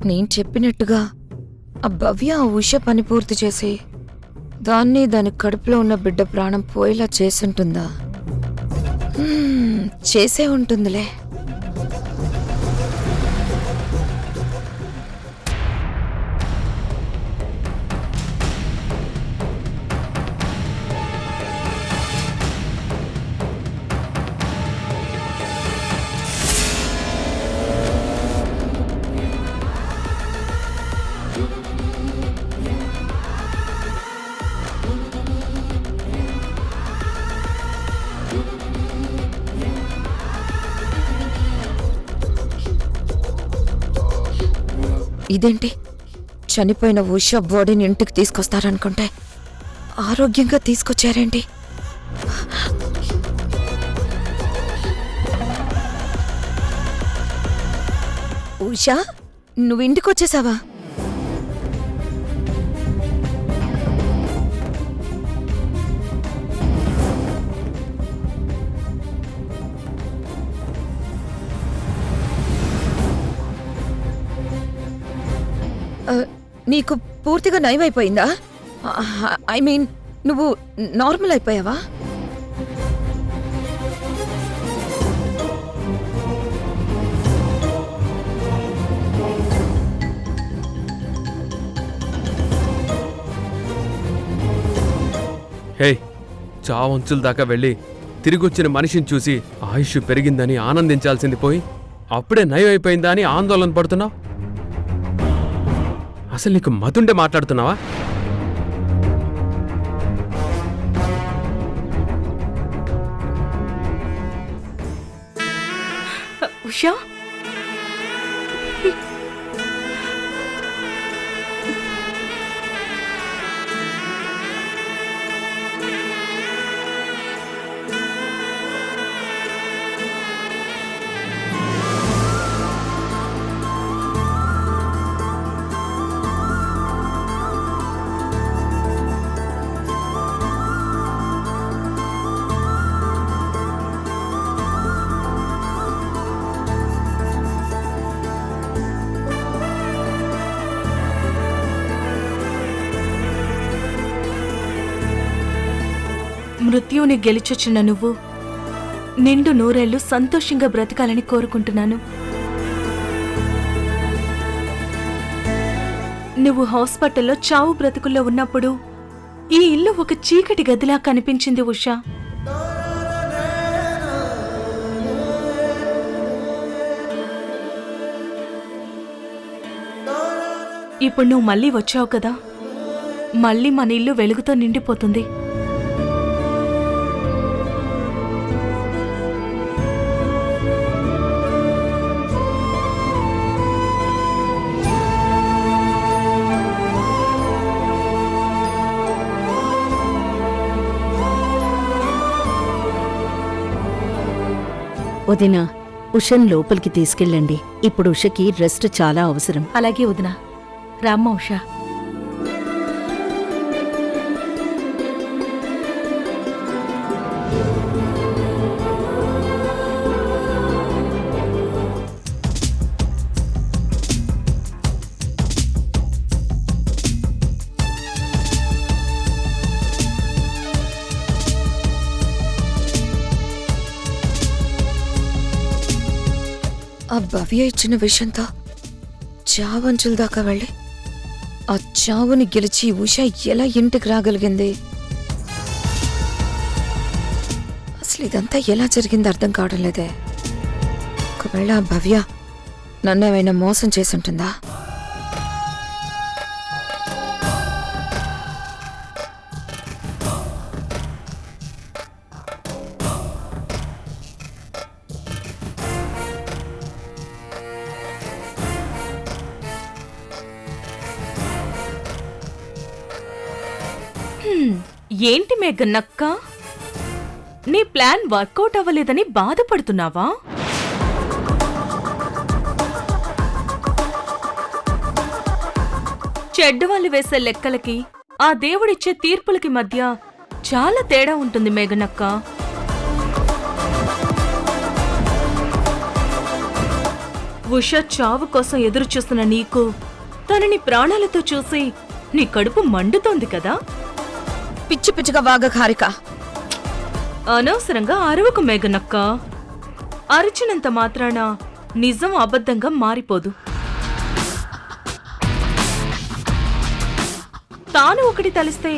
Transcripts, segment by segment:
నేను చెప్పినట్టుగా ఆ భవ్య ఆ ఉష పని పూర్తి చేసి దాని కడుపులో ఉన్న బిడ్డ ప్రాణం పోయేలా చేసుంటుందా? చేసే ఉంటుందిలే. ఇదేంటి, చనిపోయిన ఉష బాడీని ఇంటికి తీసుకొస్తారనుకుంటే ఆరోగ్యంగా తీసుకొచ్చారేంటి? ఉషా, నువ్వు ఇంటికొచ్చేసావా? నీకు పూర్తిగా నయమైపోయిందా? ఐ మీన్, నువ్వు నార్మల్ అయిపోయావా? హే, చావంచుల దాకా వెళ్ళి తిరిగొచ్చిన మనిషిని చూసి ఆయుష్ పెరిగిందని ఆనందించాల్సింది పోయి అప్పుడే నయం అయిపోయిందా అని ఆందోళన పడుతున్నావు. అసలు నీకు మతుండే మాట్లాడుతున్నావా? ఉషా, మృత్యువుని గెలిచొచ్చిన నువ్వు నిండు నూరేళ్లు సంతోషంగా బ్రతకాలని కోరుకుంటున్నాను. నువ్వు హాస్పిటల్లో చావు బ్రతుకుల్లో ఉన్నప్పుడు ఈ ఇల్లు ఒక చీకటి గదిలా కనిపించింది ఉషా. ఇప్పుడు నువ్వు మళ్ళీ వచ్చావు కదా, మళ్ళీ మన ఇల్లు వెలుగుతో నిండిపోతుంది. వదినా, ఉషన్ లోపలికి తీసుకెళ్ళండి. ఇప్పుడు ఉషకి రెస్ట్ చాలా అవసరం. అలాగే వదినా. రామ్మ ఉషా. ఆ భవ్య ఇచ్చిన విషయంతో చావంచుల దాకా వెళ్ళి ఆ చావుని గెలిచి ఉష ఎలా ఇంటికి రాగలిగింది? అసలు ఇదంతా ఎలా జరిగింది అర్థం కావడం లేదే. ఒకవేళ ఆ భవ్య నన్నేమైనా మోసం చేసి ఉంటుందా? ఏంటి మేఘన్నక్క, నీ ప్లాన్ వర్కౌట్ అవ్వలేదని బాధపడుతున్నావా? చెడ్డవాళ్ళు వేసే లెక్కలకి ఆ దేవుడిచ్చే తీర్పులకి మధ్య చాలా తేడా ఉంటుంది మేఘనక్క. ఉష చావు కోసం ఎదురు చూస్తున్న నీకు తనని ప్రాణాలతో చూసి నీ కడుపు మండుతోంది కదా. పిచ్చి పిచ్చిగా వాగక హారిక. అనవసరంగా అరవకు మేఘనక్క. అరిచినంత మాత్రాన నిజం అబద్ధంగా మారిపోదు. తాను ఒకటి తలిస్తే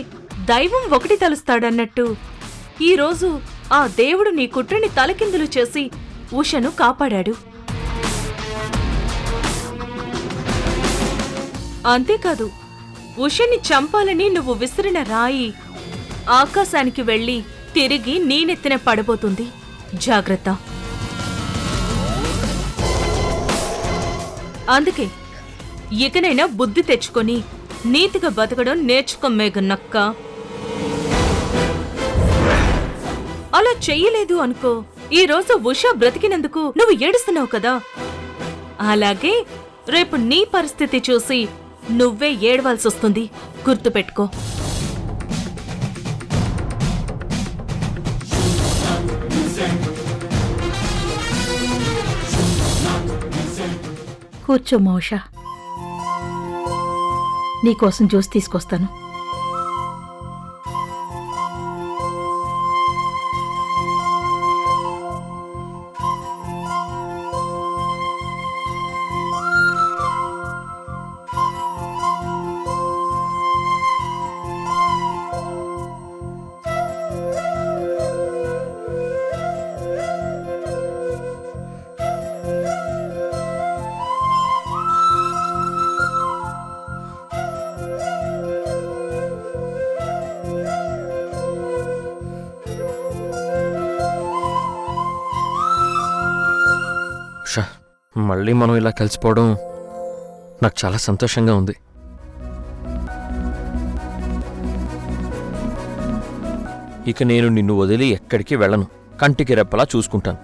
దైవం ఒకటి తలుస్తాడన్నట్టు ఈరోజు ఆ దేవుడు నీ కుట్రని తలకిందులు చేసి ఉషను కాపాడాడు. అంతేకాదు, ఉషని చంపాలని నువ్వు విసిరిన రాయి ఆకాశానికి వెళ్లి తిరిగి నీ నెత్తిన పడబోతుంది. జాగ్రత్త. అందుకే ఇకనైనా బుద్ధి తెచ్చుకొని నీతిగా బతకడం నేర్చుకో మేఘనక్క. అలా చెయ్యలేదు అనుకో, ఈ రోజు ఉష బ్రతికినందుకు నువ్వు ఏడుస్తున్నావు కదా, అలాగే రేపు నీ పరిస్థితి చూసి నువ్వే ఏడవాల్సొస్తుంది. గుర్తుపెట్టుకో. కూర్చోమ్మా ఉషా, నీకోసం జ్యూస్ తీసుకొస్తాను. మళ్ళీ మనం ఇలా కలిసిపోవడం నాకు చాలా సంతోషంగా ఉంది. ఇక నేను నిన్ను వదిలి ఎక్కడికి వెళ్ళను. కంటికి రెప్పలా చూసుకుంటాను.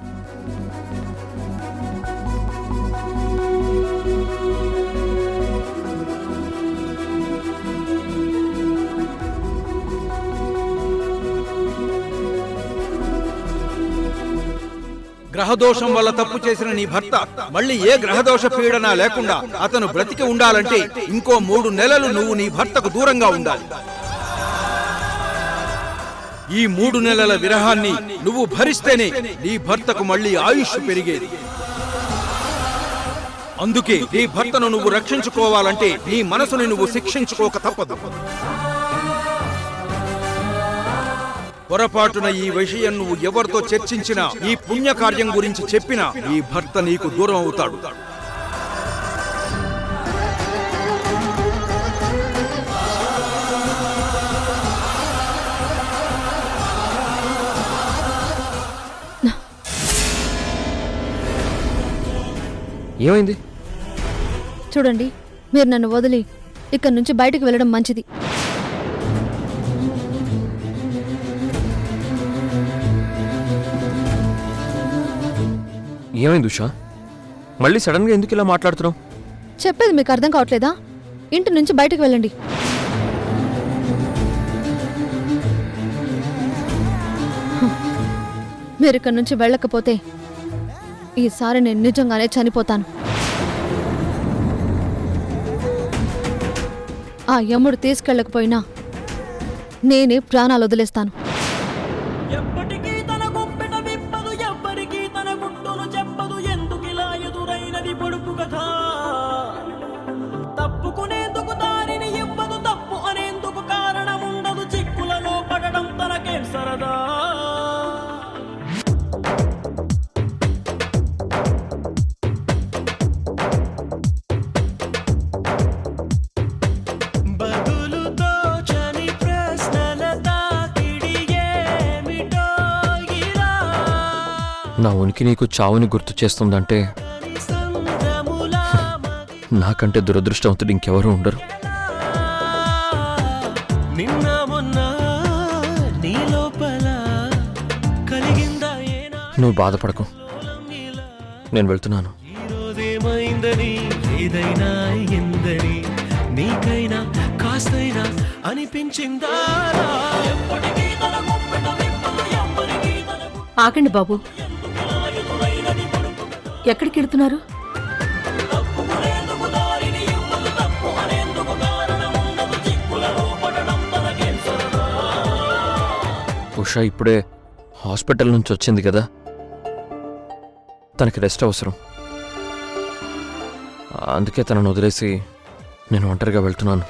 గ్రహదోషం వల్ల తప్పు చేసిన నీ భర్త మళ్ళీ ఏ గ్రహదోష పీడన లేకుండా అతను బ్రతికి ఉండాలంటే ఇంకో 3 నెలలు నువ్వు నీ భర్తకు దూరంగా ఉండాలి. ఈ 3 నెలల విరహాన్ని నువ్వు భరిస్తేనే నీ భర్తకు మళ్ళీ ఆయుష్ పెరిగేది. అందుకే నీ భర్తను నువ్వు రక్షించుకోవాలంటే నీ మనసుని నువ్వు శిక్షించుకోక తప్పదు. పొరపాటున ఈ విషయం నువ్వు ఎవరితో చర్చించినా, ఈ పుణ్యకార్యం గురించి చెప్పినా ఈ భర్త నీకు దూరం అవుతాడు. ఏమైంది? చూడండి, మీరు నన్ను వదిలి ఇక్కడి నుంచి బయటకు వెళ్ళడం మంచిది. ఏమైంది ఉషా? మళ్ళీ సడన్ గా ఎందుకు ఇలా మాట్లాడుతున్నావు? చెప్పేది మీకు అర్థం కావట్లేదా? ఇంటి నుంచి బయటకు వెళ్ళండి. మీరు ఇక్కడి నుంచి వెళ్ళకపోతే ఈసారి నేను నిజంగానే చనిపోతాను. ఆ యముడు తీసుకెళ్ళకపోయినా నేనే ప్రాణాలు వదిలేస్తాను. నా ఉనికి నీకు చావుని గుర్తు చేస్తుందంటే నాకంటే దురదృష్టవంతుడు ఇంకెవరూ ఉండరు. నువ్వు బాధపడకు, నేను వెళ్తున్నాను. ఆగండి బాబు, ఎక్కడికి వెళ్తున్నారు? ఉషా ఇప్పుడే హాస్పిటల్ నుంచి వచ్చింది కదా, తనకి రెస్ట్ అవసరం. అందుకే తనను వదిలేసి నేను ఒంటరిగా వెళ్తున్నాను.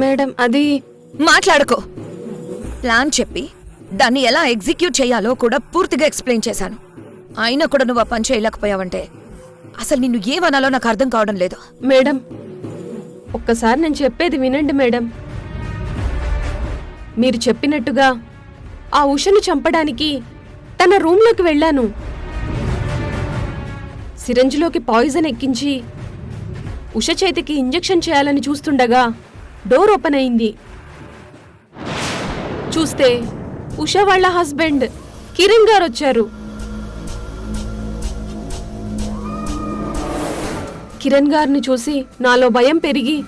మేడం అది మాట్లాడుకో. ప్లాన్ చెప్పి దాన్ని ఎలా ఎగ్జిక్యూట్ చేయాలో కూడా పూర్తిగా ఎక్స్ప్లెయిన్ చేశాను. అయినా కూడా నువ్వు ఆ పని చేయలేకపోయావంటే అసలు నిన్ను ఏమనాలో నాకు అర్థం కావడం లేదు. మేడం ఒక్కసారి నేను చెప్పేది వినండి మేడం. మీరు చెప్పినట్టుగా ఆ ఉషని చంపడానికి తన రూమ్లోకి వెళ్ళాను. సిరంజ్లోకి పాయిజన్ ఎక్కించి ఉష చేతికి ఇంజెక్షన్ చేయాలని చూస్తుండగా డోర్ ఓపెన్ అయింది. చూస్తే ఉష వాళ్ళ హస్బెండ్ కిరణ్ గారు వచ్చారు. కిరణ్ గారిని చూసి నాలో భయం పెరిగి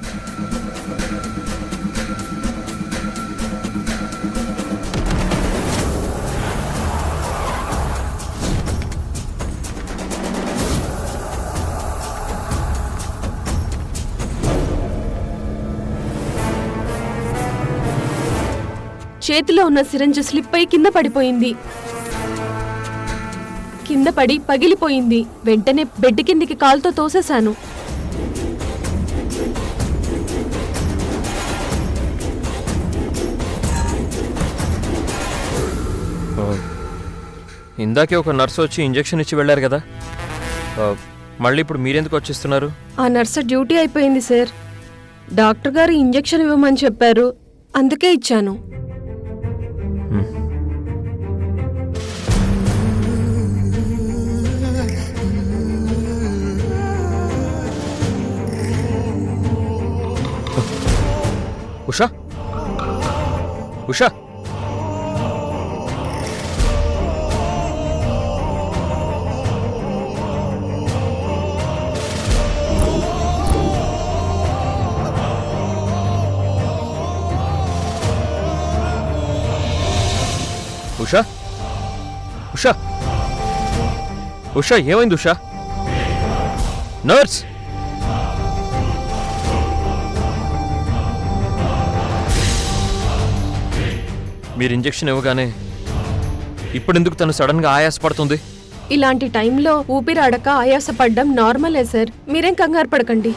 చేతిలో ఉన్న సిరంజ్ స్లిప్ అయి కింద పడిపోయింది. కింద పడి పగిలిపోయింది. వెంటనే బెడ్ కిందికి కాలుతో తోసేశాను. ఇందాకే ఒక నర్సు వచ్చి ఇంజెక్షన్ ఇచ్చి వెళ్ళారు కదా, మళ్ళీ ఇప్పుడు మీరెందుకు వచ్చేస్తున్నారు? ఆ నర్సు డ్యూటీ అయిపోయింది సార్. డాక్టర్ గారు ఇంజెక్షన్ ఇవ్వమని చెప్పారు, అందుకే ఇచ్చాను. ఉషా, ఉషా, ఉషా, ఉషా, ఉషా, ఏమైంది ఉషా? నర్స్! మీరు ఇంజెక్షన్ ఇవ్వగానే ఇప్పుడెందుకు తను సడన్గా ఆయాసపడుతుంది? ఇలాంటి టైంలో ఊపిరాడక ఆయాసపడ్డం నార్మలే సార్, మీరేం కంగారు పడకండి.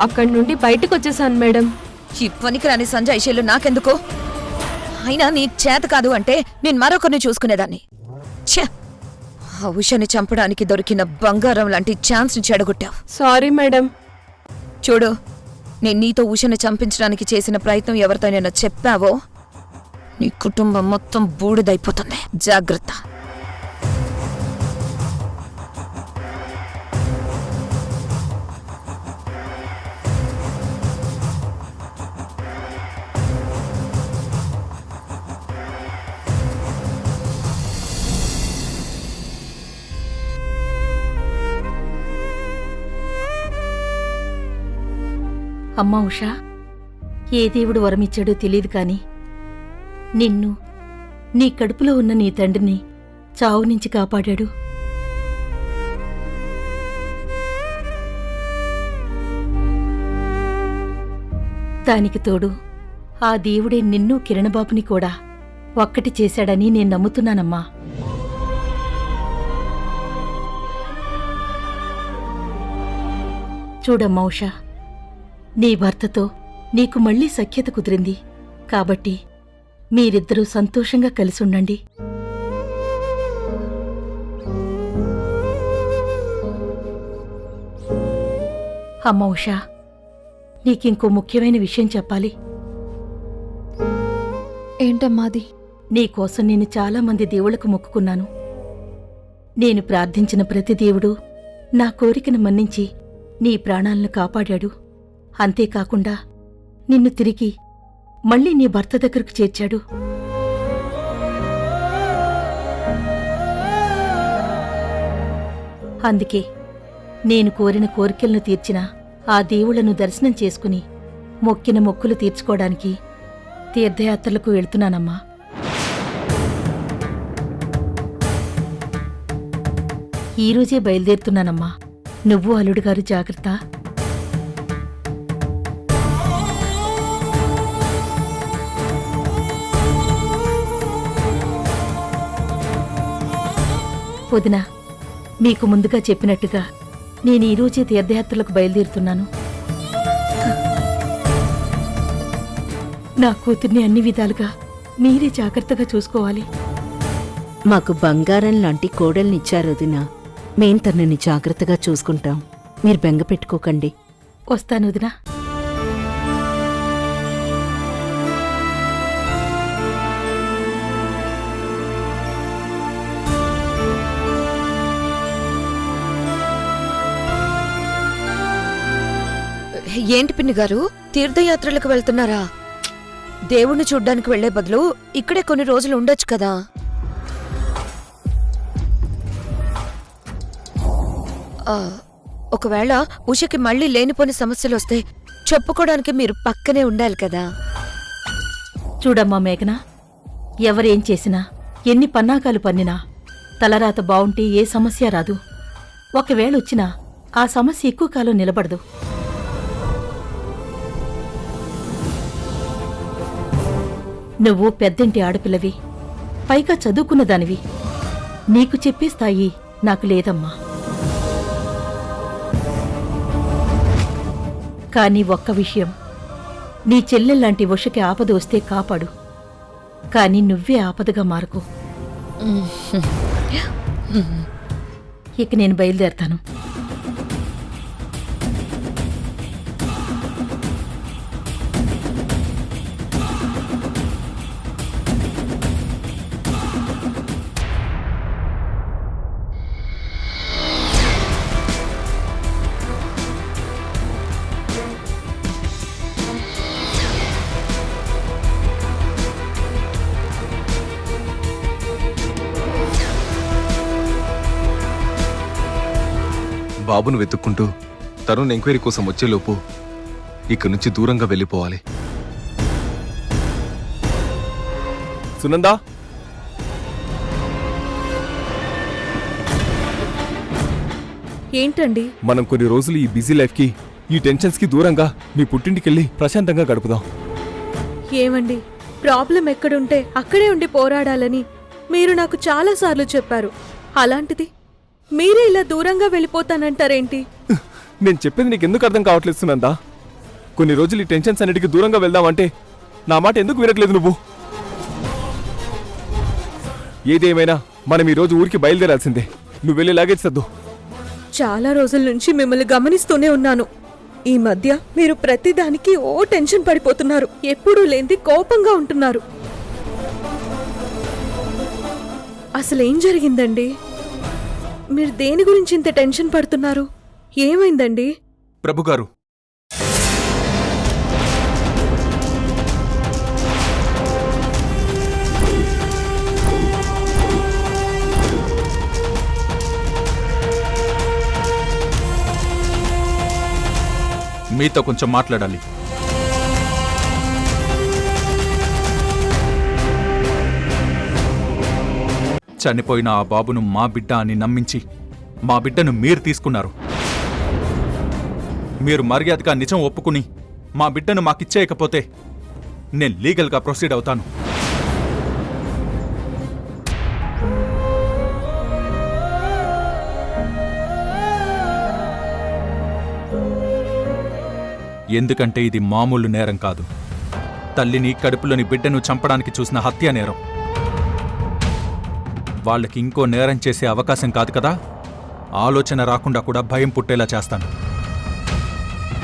అక్కడి నుండి బయటకు వచ్చేసాను మేడం. ఈ పనికిరాని సంజయ్ శైలు నాకెందుకు? అయినా నీ చేత కాదు అంటే నేను మరొకరిని చూసుకునేదాన్ని. ఛ! ఆ ఉషని చంపడానికి దొరికిన బంగారం లాంటి ఛాన్స్ని చెడగొట్టావు. Sorry madam. చూడు, నేను నీతో ఉషని చంపించడానికి చేసిన ప్రయత్నం ఎవరితోనైనా చెప్పావో నీ కుటుంబం మొత్తం బూడిదైపోతుంది. జాగ్రత్త. అమ్మా ఉషా, ఏ దేవుడు వరమిచ్చాడో తెలియదు కాని నిన్ను, నీ కడుపులో ఉన్న నీ తండ్రిని చావు నుంచి కాపాడాడు. దానికి తోడు ఆ దేవుడే నిన్ను కిరణబాబుని కూడా ఒక్కటి చేశాడని నేను నమ్ముతున్నానమ్మా. చూడమ్మా ఉషా, నీ భర్తతో నీకు మళ్లీ సఖ్యత కుదిరింది కాబట్టి మీరిద్దరూ సంతోషంగా కలిసుండండి. అమ్మ ఉషా, నీకింకో ముఖ్యమైన విషయం చెప్పాలి. ఏంటమ్మాది? నీకోసం నేను చాలామంది దేవుళ్లకు మొక్కుకున్నాను. నేను ప్రార్థించిన ప్రతి దేవుడు నా కోరికను మన్నించి నీ ప్రాణాలను కాపాడాడు. అంతేకాకుండా నిన్ను తిరిగి మళ్లీ నీ భర్త దగ్గరకు చేర్చాడు. అందుకే నేను కోరిన కోరికలను తీర్చిన ఆ దేవుళ్లను దర్శనం చేసుకుని మొక్కిన మొక్కులు తీర్చుకోవడానికి తీర్థయాత్రలకు వెళ్తున్నానమ్మా. ఈరోజే బయలుదేరుతున్నానమ్మా. నువ్వు అల్లుడుగారు జాగ్రత్త. వదినా, మీకు ముందుగా చెప్పినట్టుగా నేను ఈరోజే తీర్థయాత్రలకు బయలుదేరుతున్నాను. నా కూతుర్ని అన్ని విధాలుగా మీరే జాగ్రత్తగా చూసుకోవాలి. మాకు బంగారం లాంటి కోడల్నిచ్చారు వదినా. మేం తనని జాగ్రత్తగా చూసుకుంటాం. మీరు బెంగ పెట్టుకోకండి. వస్తాను వదినా. ఏంటి పిన్ని గారు, తీర్థయాత్రలకు వెళ్తున్నారా? దేవుణ్ణి చూడ్డానికి వెళ్లే బదులు ఇక్కడే కొన్ని రోజులు ఉండొచ్చు కదా. ఒకవేళ ఉషకి మళ్ళీ లేనిపోని సమస్యలొస్తే చెప్పుకోవడానికి మీరు పక్కనే ఉండాలి కదా. చూడమ్మా మేఘనా, ఎవరేం చేసినా ఎన్ని పన్నాగాలు పన్నినా తలరాత బావుంటే ఏ సమస్య రాదు. ఒకవేళ వచ్చినా ఆ సమస్య ఎక్కువ కాలం నిలబడదు. నువ్వు పెద్దంటి ఆడపిల్లవి, పైగా చదువుకున్నదానివి. నీకు చెప్పే స్థాయి నాకు లేదమ్మా. కాని ఒక్క విషయం, నీ చెల్లెల్లాంటి ఉషకి ఆపద వస్తే కాపాడు. కాని నువ్వే ఆపదగా మారకు. ఇక నేను బయలుదేరతాను. బాబును వెతుక్కుంటూ తరుణ్ ఎంక్వైరీ కోసం వచ్చేలోపు ఇక్కడి నుంచి దూరంగా వెళ్ళిపోవాలి. సునందా, ఏంటండి? మనం కొన్ని రోజులు ఈ బిజీ లైఫ్కి, ఈ టెన్షన్స్కి దూరంగా మీ పుట్టింటికెళ్ళి ప్రశాంతంగా గడుపుదాం. ఏమండి, ప్రాబ్లం ఎక్కడుంటే అక్కడే ఉండి పోరాడాలని మీరు నాకు చాలాసార్లు చెప్పారు. అలాంటిది మీరే ఇలా దూరంగా వెళ్ళిపోతానంటారేంటి? నేను చెప్పేది నీకెందుకు అర్థం కావట్లేదు సునందా? కొన్ని రోజులు ఈ టెన్షన్స్ అన్నిటికీ దూరంగా వెళ్దామంటే నా మాట ఎందుకు వినట్లేదు నువ్వు? ఏదేమైనా మనం ఈ రోజు ఊరికి బయలుదేరాల్సిందే. నువ్వు వెళ్ళి లాగేజ్ సర్దు. చాలా రోజుల నుంచి మిమ్మల్ని గమనిస్తూనే ఉన్నాను. ఈ మధ్య మీరు ప్రతిదానికి ఓ టెన్షన్ పడిపోతున్నారు. ఎప్పుడూ లేంది కోపంగా ఉంటున్నారు. అసలేం జరిగిందండి? మీరు దేని గురించి ఇంత టెన్షన్ పడుతున్నారు? ఏమైందండి? ప్రభుగారు, మీతో కొంచెం మాట్లాడాలి. చనిపోయిన ఆ బాబును మా బిడ్డ అని నమ్మించి మా బిడ్డను మీరు తీసుకున్నారు. మీరు మర్యాదగా నిజం ఒప్పుకుని మా బిడ్డను మాకిచ్చేయకపోతే నేను లీగల్గా ప్రొసీడ్ అవుతాను. ఎందుకంటే ఇది మామూలు నేరం కాదు. తల్లిని, కడుపులోని బిడ్డను చంపడానికి చూసిన హత్య నేరం. వాళ్ళకి ఇంకో నేరం చేసే అవకాశం కాదు కదా. ఆలోచన రాకుండా కూడా భయం పుట్టేలా చేస్తాను.